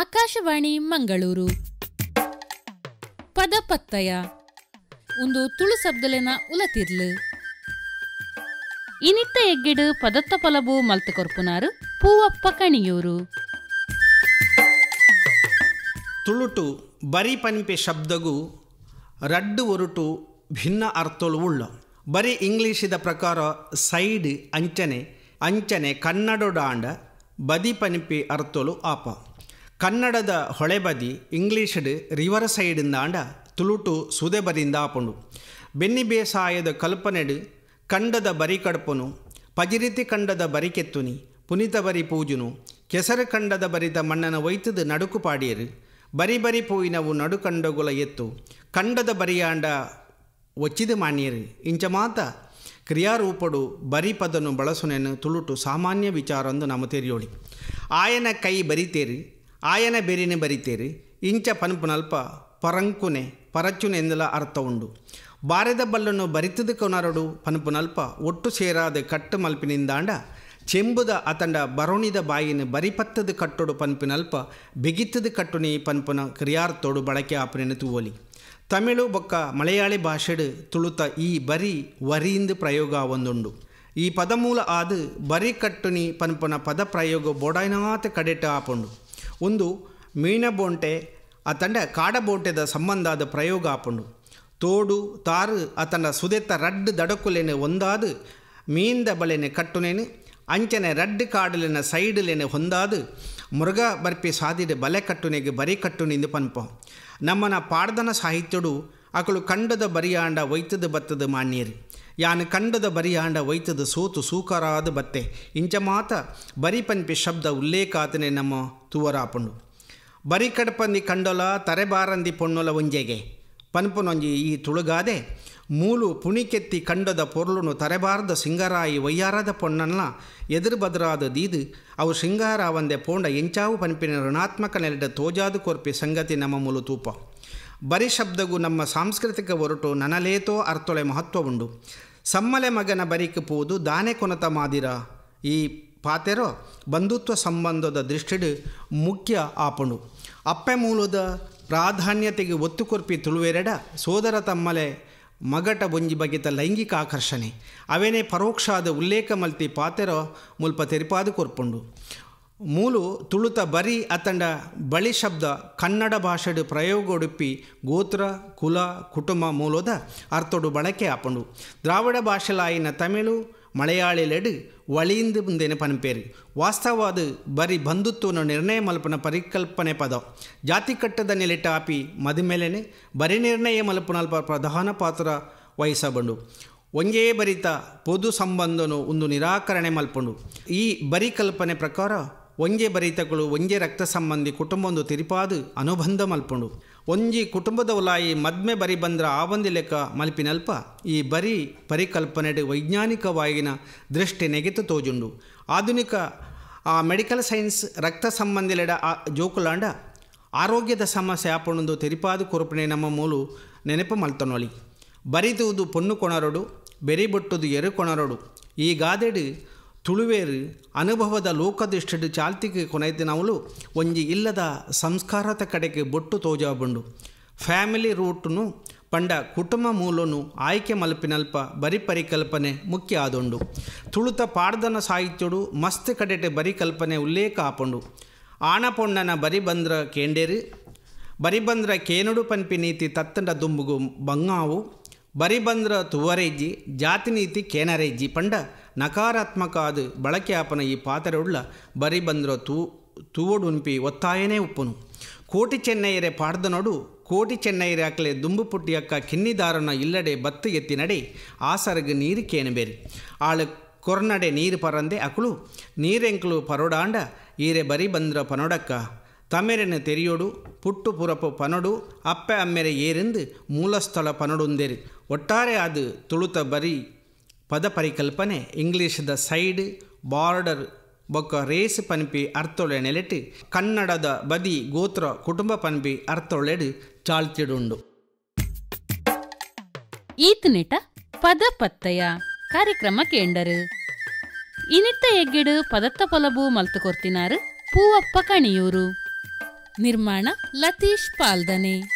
ಆಕಾಶವಾಣಿ ಮಂಗಳೂರು. ಪದಪತ್ತಯ ಒಂದು ತುಳು ಶಬ್ದಲೆನ ಉಲತಿರ್ಲು ಇನಿತ್ತ ಎಗ್ಗಿಡು ಪದತ್ತ ಪೊಲಬು ಮಲ್ತು ಕೊರ್ಪುನಾರು ಪೂವಪ್ಪ ಕಣಿಯೂರು. ತುಳುಟು ಬರಿ ಪನಿಪೆ ಶಬ್ದಗೂ ರಡ್ಡು ಒರುಟು ಭಿನ್ನ ಅರ್ಥಲು ಉಳ್ಳ. ಬರೀ ಇಂಗ್ಲೀಷಿದ ಪ್ರಕಾರ ಸೈಡ್ ಅಂಚನೆ ಕನ್ನಡದಾಂಡ ಬದಿ ಪನಿಪೆ ಅರ್ಥಲು ಆಪ. ಕನ್ನಡದ ಹೊಳೆಬದಿ ಇಂಗ್ಲೀಷಡ್ ರಿವರ್ ಸೈಡಿಂದಾಂಡ ತುಳುಟು ಸುದೆ ಬರಿಂದ ಆಪುಂಡು. ಬೆನ್ನಿ ಬೇಸಾಯದ ಕಲ್ಪನೆಡು ಕಂಡದ ಬರಿ ಕಡ್ಪುನು, ಪಜಿರಿತಿ ಕಂಡದ ಬರಿ ಕೆತ್ತುನಿ, ಪುನಿತ ಬರಿ ಪೂಜುನು, ಕೆಸರು ಕಂಡದ ಬರಿದ ಮಣ್ಣನ ಒಯ್ತದು ನಡುಕು ಪಾಡಿಯರು, ಬರಿ ಬರಿ ಪೂಯಿನವು ನಡುಕಂಡಗುಲ ಎತ್ತು, ಕಂಡದ ಬರಿಯಾಂಡ ಒಚ್ಚಿದ ಮಾನ್ಯರು ಇಂಚ ಮಾತ ಕ್ರಿಯಾರೂಪಡು ಬರಿ ಪದನು ಬಳಸುನೆನು ತುಳುಟು ಸಾಮಾನ್ಯ ವಿಚಾರೊಂದು ನಮ್ಮ ತೆರಿಯೋಳಿ. ಆಯನ ಕೈ ಬರಿತೇರಿ ಆಯನ ಬೆರಿನ ಬರಿತೇರಿ ಇಂಚ ಪನ್ಪುನಲ್ಪ ಪರಂಕುನೆ ಪರಚುನೆ ಎಂದಲ ಅರ್ಥ ಉಂಡು. ಬಾರೆದ ಬಲ್ಲನ್ನು ಬರಿತದ ಕೊನರಡು ಪನ್ಪುನಲ್ಪ ಒಟ್ಟು ಸೇರಾದ ಕಟ್ಟು ಮಲ್ಪಿನಿಂದಾಂಡ ಚೆಂಬುದ ಅತಂಡ ಬರೋಣಿದ ಬಾಯಿನ ಬರಿಪತ್ತದ ಕಟ್ಟೊಡು ಪನ್ಪಿನಲ್ಪ ಬಿಗಿತ್ತದ ಕಟ್ಟುನಿ ಪನ್ಪುನ ಕ್ರಿಯಾರ್ಥೋಡು ಬಳಕೆ ಆಪನೆನು ತೂವಲಿ. ತಮಿಳು ಬೊಕ್ಕ ಮಲಯಾಳಿ ಭಾಷೆಡು ತುಳುತ ಈ ಬರಿ ವರಿಯಿಂದ ಪ್ರಯೋಗ ಒಂದುಂಡು. ಈ ಪದಮೂಲ ಆದು ಬರಿ ಕಟ್ಟುನಿ ಪನ್ಪುನ ಪದ ಪ್ರಯೋಗ ಬೋಡಾಯ್ನಾತ ಕಡೆಟ ಆಪುಂಡು. ಒಂದು ಮೀನ ಬೋಂಟೆ ಅತಂಡ ಕಾಡ ಬೋಂಟೆದ ಸಂಬಂಧಾದ ಪ್ರಯೋಗ ಆಪುಂಡು. ತೋಡು ತಾರು ಅತಂಡ ಸುದೆತ್ತ ರಡ್ಡು ದಡಕುಲೆನೆ ಒಂದಾದು ಮೀನ್ದ ಬಲೆನೆ ಕಟ್ಟುನೇನು ಅಂಚನೆ ರಡ್ಡು ಕಾಡಲಿನ ಸೈಡ್ಲೆನೆ ಹೊಂದಾದು ಮುರುಗ ಬರ್ಪಿ ಸಾದಿಡ ಬಲೆ ಕಟ್ಟುನೆಗೆ ಬರಿ ಕಟ್ಟುನಿಂದು ಪನ್ಪ. ನಮ್ಮನ ಪಾಡ್ದನ ಸಾಹಿತ್ಯಡು ಅಕಳು ಕಂಡದ ಬರಿಯಾಂಡ ಒಯ್ತದ ಬತ್ತದ ಮಾನ್ಯರು ಯಾನು ಕಂಡದ ಬರಿಯಾಂಡ ಒಯ್ತದ ಸೋತು ಸೂಕರಾದ ಬತ್ತೆ ಇಂಚ ಮಾತ ಬರಿ ಪನ್ಪಿ ಶಬ್ದ ಉಲ್ಲೇಖಾತನೆ ನಮ್ಮ ತೂವರಾಪುಂಡು. ಬರಿ ಕಡಪಂದಿ ಕಂಡೊಲ ತರೆಬಾರಂದಿ ಪೊಣ್ಣೊಲ ಒಂಜೆಗೆ ಪನ್ಪುನೊಂಜಿ ಈ ತುಳುಗಾದೆ ಮೂಲು ಪುಣಿಕೆತ್ತಿ ಕಂಡದ ಪೊರ್ಲುನು ತರೆಬಾರದ ಸಿಂಗರಾಯಿ ವಯ್ಯಾರದ ಪೊಣ್ಣನ್ನ ಎದುರು ಬದರಾದ ದೀದು ಅವು ಶೃಂಗಾರ ಒಂದೆ ಪೋಂಡ ಎಂಚಾವು ಪನ್ಪಿನ ಋಣಾತ್ಮಕ ನೆಲೆಡ ತೋಜಾದು ಕೊರ್ಪಿ ಸಂಗತಿ ನಮ್ಮ ಮೂಲು ತೂಪ. ಬರಿ ಶಬ್ದಗೂ ನಮ್ಮ ಸಾಂಸ್ಕೃತಿಕ ಹೊರಟು ನನಲೇತೋ ಅರ್ಥೊಳೆ ಮಹತ್ವ ಉಂಡು. ಸಮ್ಮಲೆ ಮಗನ ಬರಿಕೆ ಪೋದು ದಾನೆ ಕೊನತ ಮಾದಿರ ಈ ಪಾತೆರೋ ಬಂಧುತ್ವ ಸಂಬಂಧದ ದೃಷ್ಟಿಡು ಮುಖ್ಯ ಆಪುಂಡು. ಅಪ್ಪೆ ಮೂಲದ ಪ್ರಾಧಾನ್ಯತೆಗೆ ಒತ್ತು ಕೊರ್ಪಿ ತುಳುವೆರೆಡ ಸೋದರ ತಮ್ಮಲೆ ಮಗಟ ಬೊಂಜಿ ಬಗೆತ ಲೈಂಗಿಕ ಆಕರ್ಷಣೆ ಅವೇನೇ ಪರೋಕ್ಷಾದ ಉಲ್ಲೇಖ ಮಲ್ತಿ ಪಾತೆರ ಮುಲ್ಪ ತೆರಿಪಾದು ಕೊರ್ಪುಂಡು. ಮೂಲು ತುಳುತ ಬರಿ ಅತಂಡ ಬಳಿ ಶಬ್ದ ಕನ್ನಡ ಭಾಷೆಡು ಪ್ರಯೋಗ ಉಡುಪಿ ಗೋತ್ರ ಕುಲ ಕುಟುಂಬ ಮೂಲದ ಅರ್ಥೊಡು ಬಳಕೆ ಆಪುಂಡು. ದ್ರಾವಿಡ ಭಾಷೆಲಾಯಿನ ತಮಿಳು ಮಲಯಾಳಿಲೆಡು ಒಳಿಯಿಂದ ಮುಂದೇನೆ ಪನ್ಪೇರು. ವಾಸ್ತವಾದ ಬರಿ ಬಂಧುತ್ವನ ನಿರ್ಣಯ ಮಲ್ಪನ ಪರಿಕಲ್ಪನೆ ಪದ ಜಾತಿ ಕಟ್ಟದ ನೆಲೆಟ ಆಪಿ ಮದುಮೇಲೆನೆ ಬರಿ ನಿರ್ಣಯ ಮಲ್ಪನಲ್ಪ ಪ್ರಧಾನ ಪಾತ್ರ ವಹಿಸಬಂಡು. ಒಂಜೇ ಬರಿತ ಪೊದು ಸಂಬಂಧನು ಒಂದು ನಿರಾಕರಣೆ ಮಲ್ಪುಂಡು. ಈ ಬರಿ ಕಲ್ಪನೆ ಪ್ರಕಾರ ಒಂಜೆ ಬರಿತಗಳು ಒಂಜೆ ರಕ್ತ ಸಂಬಂಧಿ ಕುಟುಂಬೊಂದು ತಿರಿಪಾದು ಅನುಬಂಧ ಮಲ್ಪುಂಡು. ಒಂಜಿ ಕುಟುಂಬದ ಉಲಾಯಿ ಮದ್ಮೆ ಬರಿ ಬಂದ್ರ ಆವಂದಿ ಲೆಕ್ಕ ಮಲ್ಪಿನಲ್ಪ ಈ ಬರಿ ಪರಿಕಲ್ಪನೆಡು ವೈಜ್ಞಾನಿಕವಾಗಿನ ದೃಷ್ಟಿ ನೆಗೆತು ತೋಜುಂಡು. ಆಧುನಿಕ ಮೆಡಿಕಲ್ ಸೈನ್ಸ್ ರಕ್ತ ಸಂಬಂಧಿಲೆಡ ಜೋಕುಲಾಂಡ ಆರೋಗ್ಯದ ಸಮಸ್ಯೆ ಆಪುಣಂದು ತೆರಿಪಾದು ಕೊರಪಣೆ ನಮ್ಮ ಮೂಲು ನೆನಪು ಮಲ್ತನೊಳಿ. ಬರಿದುವುದು ಪೊಣ್ಣು ಕೊಣರಡು ಬೆರಿಬೊಟ್ಟುದು ಎರು ಕೊಣರಡು ಈ ಗಾದೆಡು ತುಳುವೇರು ಅನುಭವದ ಲೋಕದೃಷ್ಟಿಡು ಚಾಲ್ತಿಗೆ ಕೊನೆತಿನವಳು ಒಂಜಿ ಇಲ್ಲದ ಸಂಸ್ಕಾರದ ಕಡೆಗೆ ಬೊಟ್ಟು ತೋಜಾಬುಂಡು. ಫ್ಯಾಮಿಲಿ ರೂಟ್ನು ಪಂಡ ಕುಟುಂಬ ಮೂಲನು ಆಯ್ಕೆ ಮಲ್ಪಿನಲ್ಪ ಬರಿ ಪರಿಕಲ್ಪನೆ ಮುಖ್ಯ ಆದುಂಡು. ತುಳುತ ಪಾಡ್ದನ ಸಾಹಿತ್ಯಡು ಮಸ್ತ್ ಕಡೆಟೆ ಬರಿ ಕಲ್ಪನೆ ಉಲ್ಲೇಖ ಆಪುಂಡು. ಆಣ ಪೊಣ್ಣನ ಬರಿ ಬಂದ್ರ ಕೇಂಡೇರು ಬರಿ ಬಂದ್ರ ಕೇನುಡು ಪನ್ಪಿ ನೀತಿ ತತ್ತಂಡ ದುಂಬುಗು ಬಂಗಾವು ಬರಿ ಬಂದ್ರ ತುವರೆಜ್ಜಿ ಜಾತಿ ನೀತಿ ಕೇನರೆಜ್ಜಿ ಪಂಡ ನಕಾರಾತ್ಮಕ ಅದು ಬಳಕೆ ಆಪನ ಈ ಪಾತ್ರೆಯುಳ್ಳ ಬರಿ ಬಂದ್ರ ತೂವಡು ಉನ್ಪಿ ಒತ್ತಾಯನೇ ಉಪ್ಪುನು. ಕೋಟಿ ಚೆನ್ನೈಯರೆ ಪಾಡ್ದನೋಡು ಕೋಟಿ ಚೆನ್ನೈಯರೆ ಅಕ್ಲೆ ದುಂಬು ಪುಟ್ಟಿಯಕ್ಕ ಕಿನ್ನಿದಾರನ ಇಲ್ಲಡೆ ಬತ್ತು ಎತ್ತಿ ನಡೆ ಆಸರಗ ನೀರು ಕೇಣಬೇರಿ ಆಳು ಕೊರ್ನಡೆ ನೀರು ಪರಂದೆ ಅಕುಳು ನೀರೆಂಕ್ಲು ಪರೋಡಾಂಡ ಈರೆ ಬರಿ ಬಂದ್ರ ಪನೊಡಕ್ಕ ತಮ್ಮೆರೆನ ತೆರಿಯೋಡು ಪುಟ್ಟು ಪುರಪು ಪನೊಡು ಅಪ್ಪೆ ಅಮ್ಮೆರೆ ಏರೆಂದು ಮೂಲಸ್ಥಳ ಪನೊಡುಂದೇರಿ. ಒಟ್ಟಾರೆ ಅದು ತುಳುತ ಬರಿ ಪದ ಪರಿಕಲ್ಪನೆ ಇಂಗ್ಲೀಷದ ಸೈಡ್ ಬಾರ್ಡರ್ ಬೊಕ್ಕ ರೇಸ್ ಪನ್ಪಿ ಅರ್ಥೊಳೆ ನೆಲೆಟ್ಟು ಕನ್ನಡದ ಬದಿ ಗೋತ್ರ ಕುಟುಂಬ ಪನ್ಪಿ ಅರ್ಥೊಳೆಡು ಚಾಳ್ತಿಡುಂಡು. ಈತನೆಟ ಪದ ಪತ್ತಯ ಕಾರ್ಯಕ್ರಮ ಕೇಂಡರು ಇನಿತ್ತ ಎಗ್ಗೆಡು ಪದತ್ತ ಪೊಲಬು ಮಲ್ತು ಕೊರ್ತಿನಾರು ಪೂವಪ್ಪ ಕಣಿಯೂರು. ನಿರ್ಮಾಣ ಲತೀಶ್ ಪಾಲ್ದನೆ.